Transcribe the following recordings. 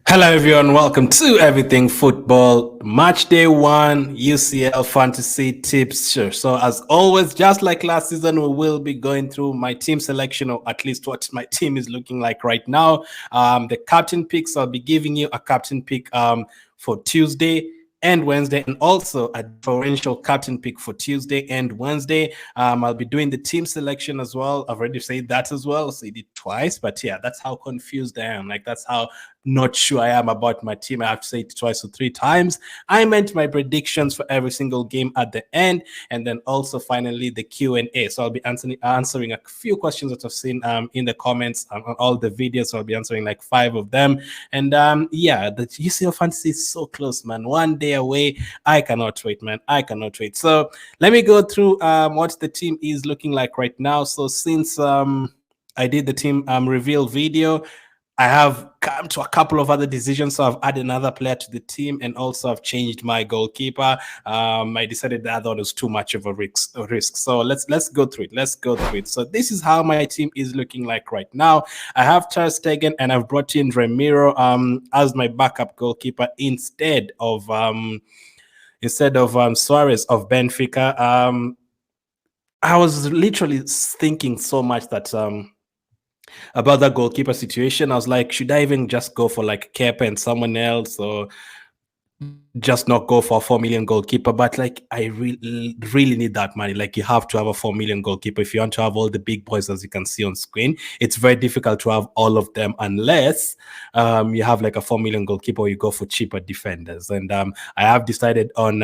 Hello, everyone. Welcome to Everything Football Match Day 1 UCL Fantasy Tips Show. So, as always, just like last season, we will be going through my team selection, or at least what my team is looking like right now. The captain picks, I'll be giving you a captain pick for Tuesday and Wednesday, and also a differential captain pick for Tuesday and Wednesday. I'll be doing the team selection as well. I've already said that as well. So I did twice, but yeah, that's how confused I am. Like, that's how not sure I am about my team. I have to say it twice or three times. I meant my predictions for every single game at the end, and then also finally the Q&A. So I'll be answering a few questions that I've seen in the comments on all the videos. So I'll be answering like 5 of them. And yeah, the UCL Fantasy is so close, man. One day away. I cannot wait, man. I cannot wait. So let me go through what the team is looking like right now. So since I did the team reveal video, I have come to a couple of other decisions. So I've added another player to the team, and also I've changed my goalkeeper. I decided that one was too much of a risk. So let's go through it. Let's go through it. So this is how my team is looking like right now. I have Ter Stegen, and I've brought in Ramiro as my backup goalkeeper instead of Suarez of Benfica. I was literally thinking so much that about that goalkeeper situation. I was like, should I even just go for like Kepa and someone else, or just not go for a 4 million goalkeeper? But like, I really need that money. Like, you have to have a 4 million goalkeeper if you want to have all the big boys, as you can see on screen. It's very difficult to have all of them unless you have like a 4 million goalkeeper, or you go for cheaper defenders. And I have decided on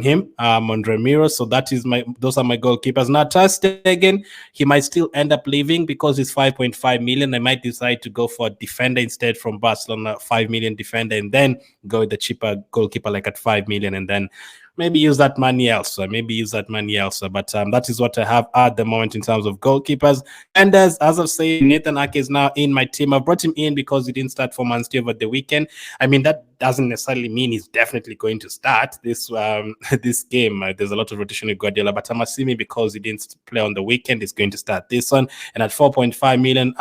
him, on Ramiro. So those are my goalkeepers. Now, Ter Stegen, he might still end up leaving because it's 5.5 million. I might decide to go for a defender instead from Barcelona, 5 million defender, and then go with the cheaper goalkeeper like at 5 million, and then maybe use that money elsewhere. But that is what I have at the moment in terms of goalkeepers. And as I've said, Nathan Ake is now in my team. I brought him in because he didn't start for Man City over the weekend. I mean, that doesn't necessarily mean he's definitely going to start this this game. There's a lot of rotation with Guardiola, but I'm assuming because he didn't play on the weekend, he's going to start this one. And at 4.5 million,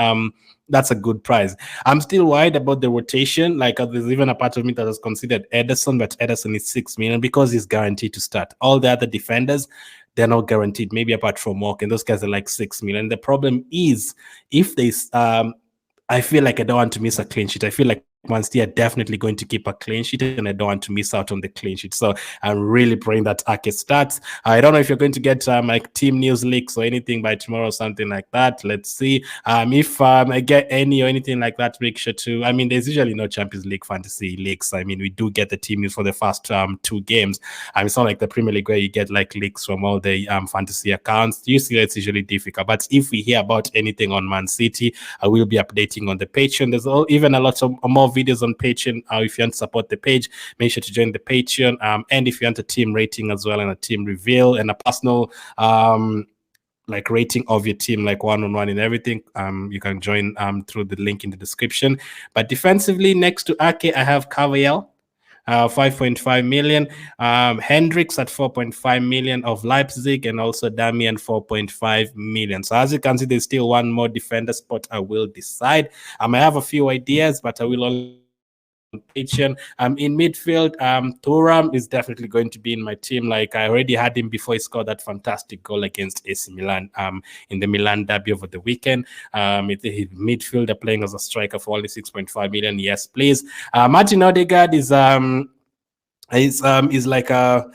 that's a good price. I'm still worried about the rotation. Like, there's even a part of me that has considered Ederson, but Ederson is 6 million because he's guaranteed to start. All the other defenders, they're not guaranteed, maybe apart from Walk, and those guys are like 6 million. The problem is, if they I feel like I don't want to miss a clean sheet. I feel like Man City are definitely going to keep a clean sheet, and I don't want to miss out on the clean sheet. So I'm really praying that Ake starts. I don't know if you're going to get like team news leaks or anything by tomorrow or something like that. Let's see. If I get any or anything like that, make sure to. I mean, there's usually no Champions League fantasy leaks. I mean, we do get the team news for the first 2 games. It's not like the Premier League where you get like leaks from all the fantasy accounts. UCL, it's usually difficult. But if we hear about anything on Man City, I will be updating on the Patreon. There's even a lot of more videos on Patreon. If you want to support the page, make sure to join the Patreon. And if you want a team rating as well, and a team reveal, and a personal like rating of your team, like one-on-one and everything, you can join through the link in the description. But defensively, next to Ake, I have Cavaliel, 5.5 million. Hendricks at 4.5 million of Leipzig, and also Damian 4.5 million. So as you can see, there's still one more defender spot I will decide. I have a few ideas, but I will only Patreon. In midfield, Thuram is definitely going to be in my team. Like, I already had him before he scored that fantastic goal against AC Milan in the Milan derby over the weekend. His midfielder playing as a striker for only 6.5 million. Yes, please. Martin Odegaard is like a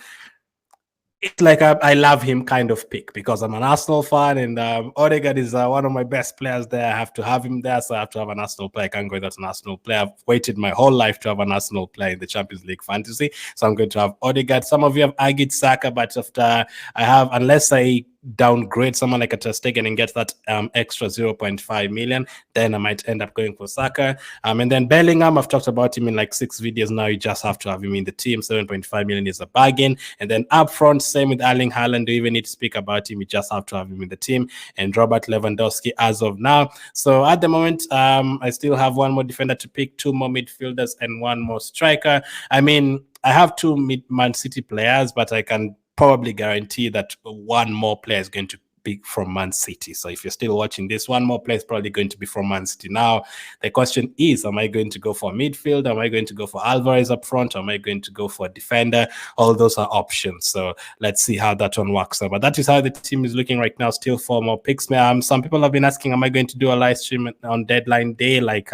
it's like I love him kind of pick, because I'm an Arsenal fan, and Odegaard is one of my best players there. I have to have him there, so I have to have an Arsenal player. I can't go without an Arsenal player. I've waited my whole life to have an Arsenal player in the Champions League fantasy, so I'm going to have Odegaard. Some of you have argued Saka, but after unless I downgrade someone like a Ter Stegen and get that extra 0.5 million, then I might end up going for Saka. And then Bellingham, I've talked about him in like 6 videos now. You just have to have him in the team. 7.5 million is a bargain. And then up front, same with Erling Haaland. Do you even need to speak about him? You just have to have him in the team. And Robert Lewandowski as of now. So at the moment, I still have one more defender to pick, 2 more midfielders, and 1 more striker. I mean, I have 2 Man City players, but I can probably guarantee that 1 more player is going to be from Man City. So if you're still watching this, one more player is probably going to be from Man City. Now, the question is, am I going to go for midfield? Am I going to go for Alvarez up front? Am I going to go for a defender? All those are options. So let's see how that one works out. But that is how the team is looking right now. Still 4 more picks. Some people have been asking, am I going to do a live stream on deadline day, like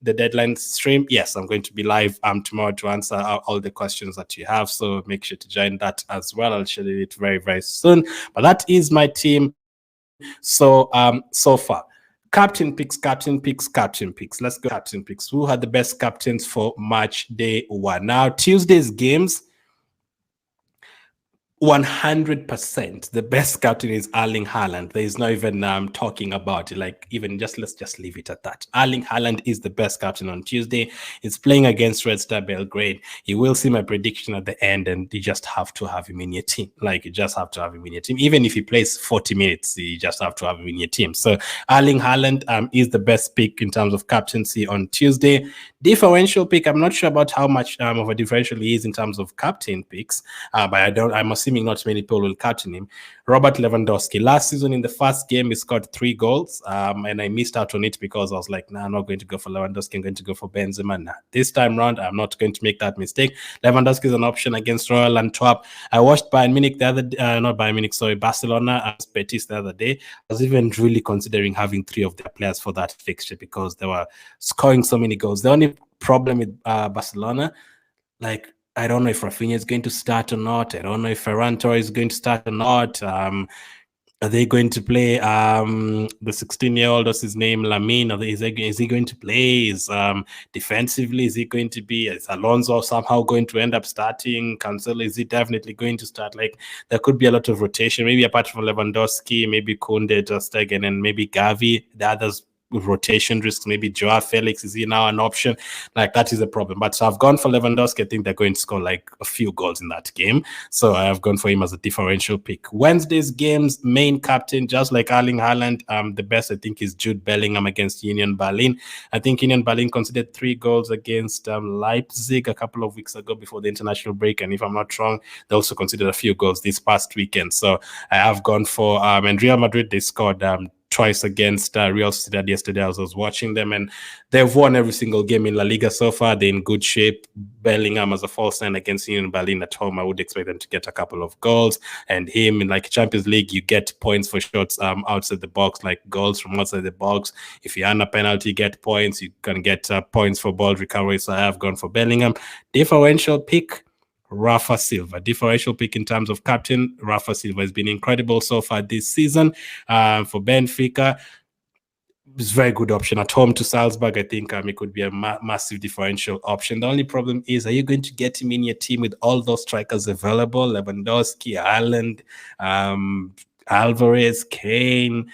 the deadline stream? Yes, I'm going to be live tomorrow to answer all the questions that you have. So make sure to join that as well. I'll share it very, very soon. But that is my team. So so far. Captain picks. Let's go captain picks. Who had the best captains for match day 1? Now, Tuesday's games, 100% the best captain is Erling Haaland. There is no even talking about it. Like, even just let's just leave it at that. Erling Haaland is the best captain on Tuesday. He's playing against Red Star Belgrade. You will see my prediction at the end, and you just have to have him in your team. Like, you just have to have him in your team. Even if he plays 40 minutes, you just have to have him in your team. So Erling Haaland is the best pick in terms of captaincy on Tuesday. Differential pick, I'm not sure about how much of a differential he is in terms of captain picks, but I'm assuming not many people will captain him. Robert Lewandowski. Last season in the first game, he scored 3 goals, and I missed out on it because I was like, nah, I'm not going to go for Lewandowski. I'm going to go for Benzema. Nah, this time round, I'm not going to make that mistake. Lewandowski is an option against Royal Antwerp. I watched Bayern Munich the other not Bayern Munich, sorry, Barcelona and Betis the other day. I was even really considering having 3 of their players for that fixture because they were scoring so many goals. The only problem with Barcelona, like, I don't know if Rafinha is going to start or not. I don't know if Ferran Torres is going to start or not. Are they going to play the 16-year-old? What's his name? Lamine? Is he going to play? Defensively, is he going to be? Is Alonso somehow going to end up starting? Cancelo, is he definitely going to start? Like, there could be a lot of rotation. Maybe apart from Lewandowski, maybe Koundé, Ter Stegen, and maybe Gavi. The others rotation risks. Maybe Joao Felix, is he now an option? Like, that is a problem. But so I've gone for Lewandowski. I think they're going to score like a few goals in that game, so I have gone for him as a differential pick. Wednesday's games, main captain, just like Erling Haaland, the best I think is Jude Bellingham against Union Berlin. I think Union Berlin conceded 3 goals against Leipzig a couple of weeks ago before the international break, and if I'm not wrong, they also conceded a few goals this past weekend. So I have gone for and Real Madrid, they scored twice against Real Sociedad yesterday. I was watching them, and they've won every single game in La Liga so far. They're in good shape. Bellingham as a false nine against Union Berlin at home, I would expect them to get a couple of goals. And him in like Champions League, you get points for shots outside the box, like goals from outside the box. If you earn a penalty, you get points. You can get points for ball recovery. So I have gone for Bellingham. Differential pick, Rafa Silva. Differential pick in terms of captain, Rafa Silva has been incredible so far this season for Benfica. It's a very good option at home to Salzburg. I think it could be a massive differential option. The only problem is, are you going to get him in your team with all those strikers available? Lewandowski, Haaland, Alvarez, Kane,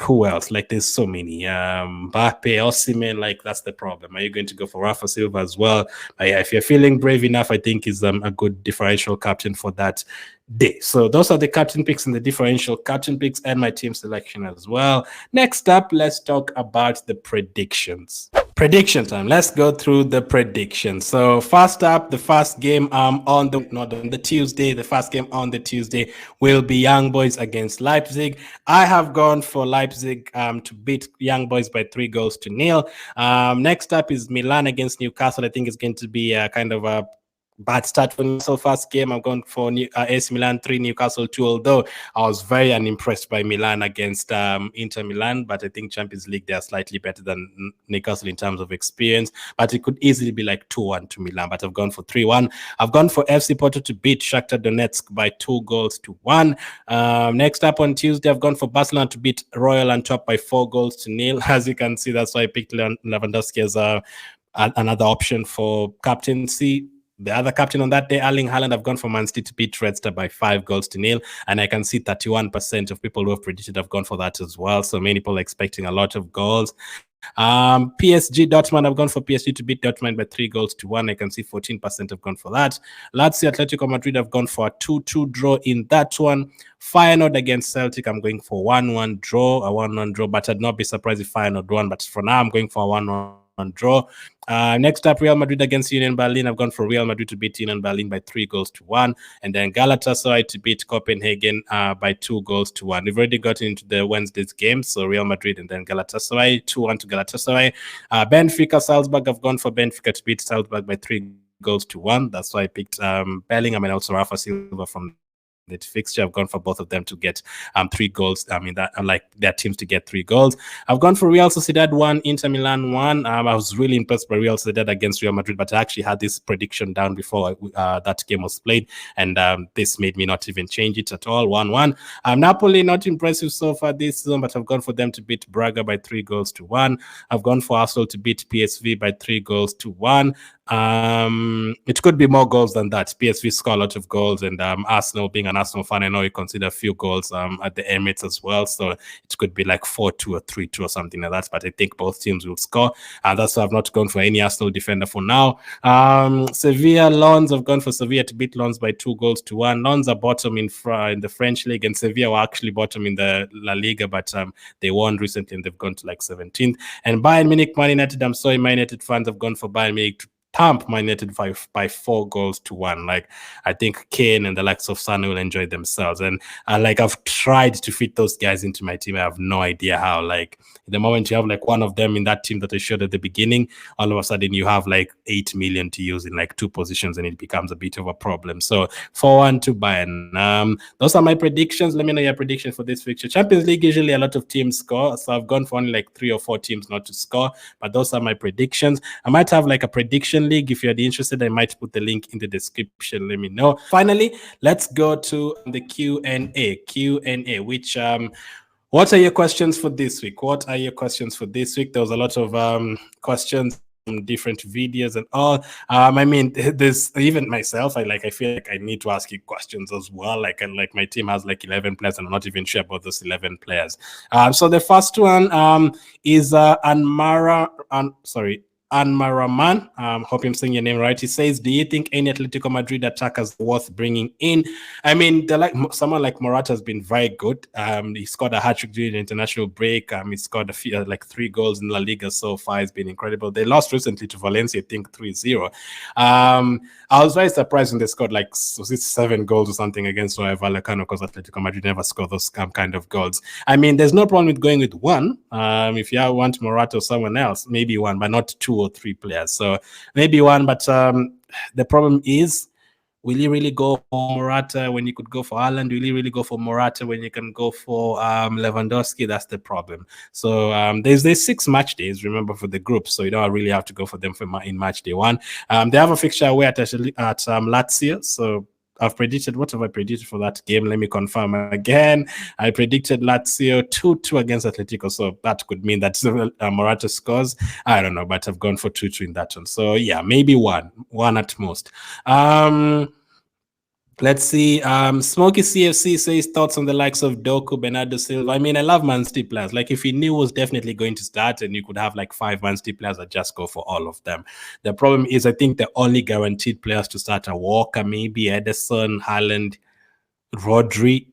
who else? Like, there's so many. Mbappe, Osimhen, like, that's the problem. Are you going to go for Rafa Silva as well? Yeah, if you're feeling brave enough, I think he's a good differential captain for that day. So those are the captain picks and the differential captain picks and my team selection as well. Next up, let's talk about the predictions. Prediction time. Let's go through the predictions. So first up, the first game on the Tuesday. The first game on the Tuesday will be Young Boys against Leipzig. I have gone for Leipzig to beat Young Boys by 3-0. Next up is Milan against Newcastle. I think it's going to be a kind of a bad start for Newcastle. First game, I'm going for AC Milan 3, Newcastle 2, although I was very unimpressed by Milan against Inter Milan, but I think Champions League, they are slightly better than Newcastle in terms of experience, but it could easily be like 2-1 to Milan, but I've gone for 3-1. I've gone for FC Porto to beat Shakhtar Donetsk by 2-1. Next up on Tuesday, I've gone for Barcelona to beat Royal Antwerp by 4-0. As you can see, that's why I picked Lewandowski as another option for captaincy. The other captain on that day, Erling Haaland, I've gone for Man City to beat Red Star by 5-0. And I can see 31% of people who have predicted have gone for that as well. So many people are expecting a lot of goals. PSG Dortmund, I've gone for PSG to beat Dortmund by 3-1. I can see 14% have gone for that. Lazio Atletico Madrid, I've gone for a 2-2 draw in that one. Feyenoord against Celtic, I'm going for 1-1 draw, but I'd not be surprised if Feyenoord won. But for now, I'm going for a 1-1 draw. Next up, Real Madrid against Union Berlin. I've gone for Real Madrid to beat Union Berlin by 3-1, and then Galatasaray to beat Copenhagen by 2-1. We've already gotten into the Wednesday's games, so Real Madrid and then Galatasaray, 2-1 to Galatasaray. Benfica, Salzburg. I've gone for Benfica to beat Salzburg by 3-1. That's why I picked Bellingham and also Rafa Silva from that fixture. I've gone for both of them to get 3 goals. I mean, that I like their teams to get 3 goals. I've gone for Real Sociedad 1, Inter Milan 1. I was really impressed by Real Sociedad against Real Madrid, but I actually had this prediction down before that game was played, and this made me not even change it at all. 1-1. Napoli, not impressive so far this season, but I've gone for them to beat Braga by 3-1. I've gone for Arsenal to beat PSV by 3-1. It could be more goals than that. PSV score a lot of goals, and Arsenal, being an Arsenal fan, I know you consider a few goals at the Emirates as well, so it could be like 4-2 or 3-2 or something like that, but I think both teams will score, and that's why I've not gone for any Arsenal defender for now. Sevilla, Lens, I've gone for Sevilla to beat Lens by 2-1. Lens are bottom in the French league, and Sevilla were actually bottom in the La Liga, but they won recently and they've gone to like 17th. And Bayern Munich, Man United, I'm sorry, Man United fans have gone for Bayern Munich to thump Man United by 4-1. Like, I think Kane and the likes of Sané will enjoy themselves. And like, I've tried to fit those guys into my team. I have no idea how. Like, the moment you have like one of them in that team that I showed at the beginning, all of a sudden you have like 8 million to use in like 2 positions, and it becomes a bit of a problem. So 4-1 to Bayern. Those are my predictions. Let me know your prediction for this fixture. Champions League, usually a lot of teams score, so I've gone for only like 3 or 4 teams not to score, but those are my predictions. I might have like a prediction league. If you're interested, I might put the link in the description. Let me know. Finally, let's go to the Q&A, which what are your questions for this week? There was a lot of questions, different videos and all. I mean, there's even myself, I feel like I need to ask you questions as well. Like my team has like 11 players, and I'm not even sure about those 11 players. So the first one is Anmaraman, hope I'm saying your name right. He says, do you think any Atletico Madrid attackers worth bringing in? I mean, someone like Morata has been very good. He scored a hat-trick during the international break. He scored a few, like 3 goals in La Liga so far. It's been incredible. They lost recently to Valencia, I think 3-0. I was very surprised when they scored like 7 goals or something against Rayo Vallecano, because Atletico Madrid never score those kind of goals. I mean, there's no problem with going with one. If you want Morata or someone else, maybe one, but not 2 or 3 players. So maybe one, but the problem is, will you really go for Morata when you could go for Haaland? Will you really go for Morata when you can go for Lewandowski? That's the problem. So there's 6 match days, remember, for the group, so you don't really have to go for them in match day 1. They have a fixture away at Lazio, so I've predicted, what have I predicted for that game? Let me confirm again. I predicted Lazio 2-2 against Atletico, so that could mean that Morata scores. I don't know, but I've gone for 2-2 in that one. So yeah, maybe one at most. Let's see. Smoky CFC says thoughts on the likes of Doku, Bernardo Silva. I mean, I love Man City players. Like, if he knew was definitely going to start and you could have like 5 Man City players, I'd just go for all of them. The problem is, I think the only guaranteed players to start are Walker, maybe Ederson, Haaland, Rodri.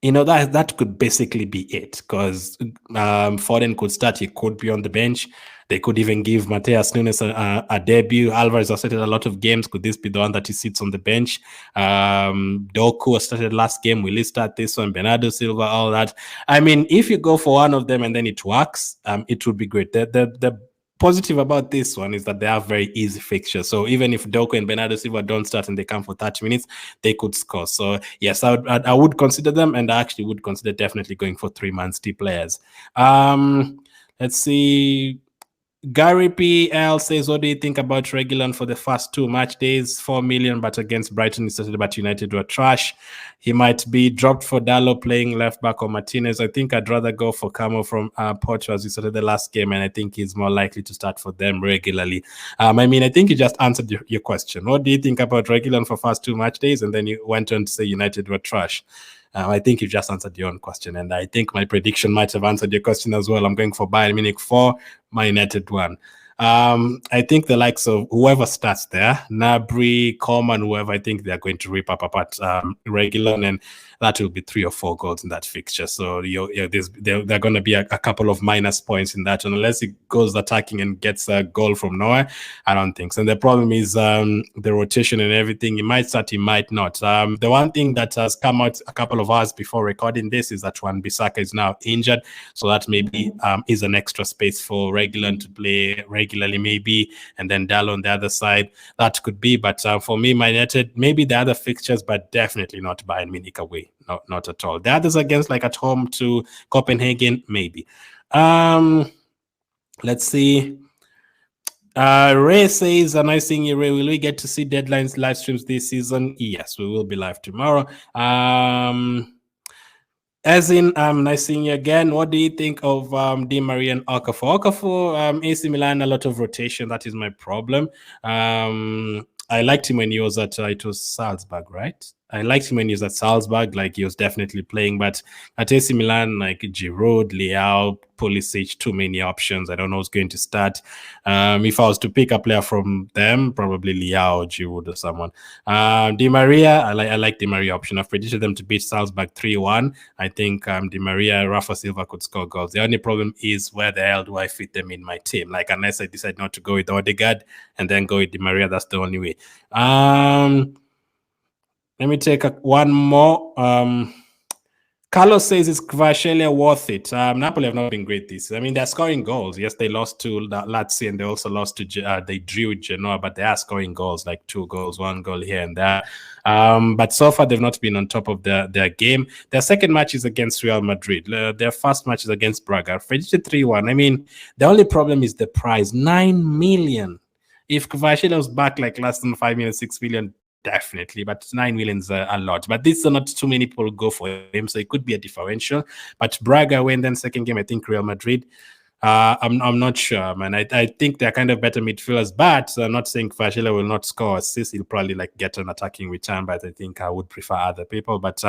You know, that could basically be it, because Foden could start. He could be on the bench. They could even give Mateus Nunes a debut. Alvarez has started a lot of games. Could this be the one that he sits on the bench? Doku started last game. Will he start this one? Bernardo Silva, all that. I mean, if you go for one of them and then it works, it would be great. The positive about this one is that they have very easy fixtures. So even if Doku and Bernardo Silva don't start and they come for 30 minutes, they could score. So yes, I would consider them, and I actually would consider definitely going for 3 Man City players. Let's see. Gary PL says, what do you think about Reguilon for the first 2 match days? 4 million, but against Brighton, he started, but United were trash. He might be dropped for Dallo playing left back, or Martinez. I think I'd rather go for Camo from Porto, as he started the last game, and I think he's more likely to start for them regularly. I mean, I think you just answered your question. What do you think about Reguilon for first 2 match days? And then you went on to say United were trash. I think you just answered your own question, and I think my prediction might have answered your question as well. I'm going for Bayern Munich 4, Man United 1. I think the likes of whoever starts there, Gnabry, Coman, whoever, I think they're going to rip apart Reguilon. And that will be 3 or 4 goals in that fixture. So there are going to be a couple of minus points in that, unless he goes attacking and gets a goal from nowhere. I don't think so. And the problem is the rotation and everything. He might start, he might not. The one thing that has come out a couple of hours before recording this is that Wan-Bissaka is now injured, so that maybe is an extra space for Reguilon to play regularly, maybe, and then Dallo on the other side. That could be, but for me, Man United, maybe the other fixtures, but definitely not Bayern Munich away. Not at all. The others against, like at home to Copenhagen, maybe. Let's see. Ray says, a nice thing, Ray, will we get to see deadlines live streams this season? Yes, we will be live tomorrow. As in, nice seeing you again. What do you think of Di Maria and Okafor? Okafor, AC Milan, a lot of rotation. That is my problem. I liked him when he was at, it was Salzburg, right? I liked him when he was at Salzburg, like he was definitely playing, but at AC Milan, like Giroud, Leao, Pulisic, too many options. I don't know who's going to start. If I was to pick a player from them, probably Leao, Giroud, or someone. Di Maria, I like Di Maria option. I've predicted them to beat Salzburg 3-1. I think Di Maria, Rafa Silva could score goals. The only problem is where the hell do I fit them in my team? Like, unless I decide not to go with Odegaard and then go with Di Maria, that's the only way. Let me take one more. Carlos says, is Kvaratskhelia worth it? Napoli have not been great this season. I mean, they're scoring goals. Yes, they lost to Lazio and they also lost to they drew with Genoa, but they are scoring goals, like 2 goals, 1 goal here and there. But so far, they've not been on top of their game. Their second match is against Real Madrid. Their first match is against Braga. Predicted 3-1. I mean, the only problem is the price, 9 million. If Kvaratskhelia was back like last time, 5 million, 6 million, definitely, but 9 million is a lot. But this is not too many people go for him, so it could be a differential. But Braga win, then second game, I think Real Madrid. I'm not sure, man. I think they're kind of better midfielders, but I'm not saying Kvaratskhelia will not score assists. He'll probably like get an attacking return, but I think I would prefer other people. But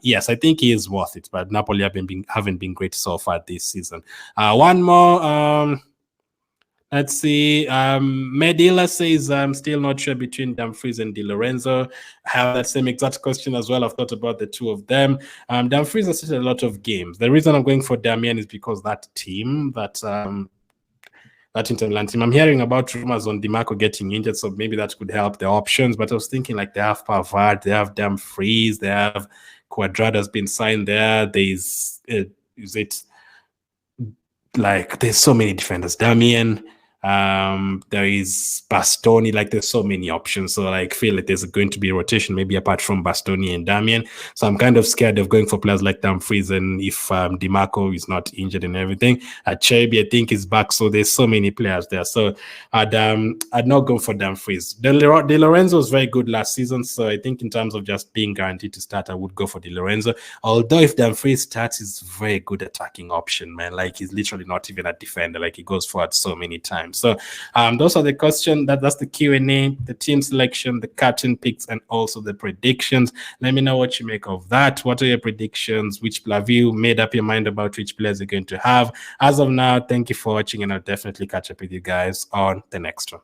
yes, I think he is worth it. But Napoli haven't been great so far this season. One more. Let's see. Medila says, I'm still not sure between Dumfries and Di Lorenzo. I have that same exact question as well. I've thought about the two of them. Dumfries has seen a lot of games. The reason I'm going for Damian is because that team, that Inter Milan team, I'm hearing about rumors on DiMarco getting injured, so maybe that could help the options. But I was thinking, like, they have Pavard, they have Dumfries, they have Cuadrado's been signed there. There's so many defenders. Damian, there is Bastoni, like there's so many options. So I feel like there's going to be a rotation, maybe apart from Bastoni and Damian. So I'm kind of scared of going for players like Dumfries, and if DiMarco is not injured and everything. Cherby, I think, is back. So there's so many players there. So I'd not go for Dumfries. De Lorenzo was very good last season. So I think in terms of just being guaranteed to start, I would go for De Lorenzo. Although if Dumfries starts, he's a very good attacking option, man. Like, he's literally not even a defender. Like, he goes forward so many times. So those are the questions. That's the Q&A, the team selection, the captain picks, and also the predictions. Let me know what you make of that. What are your predictions? Which have you made up your mind about which players you're going to have? As of now, thank you for watching, and I'll definitely catch up with you guys on the next one.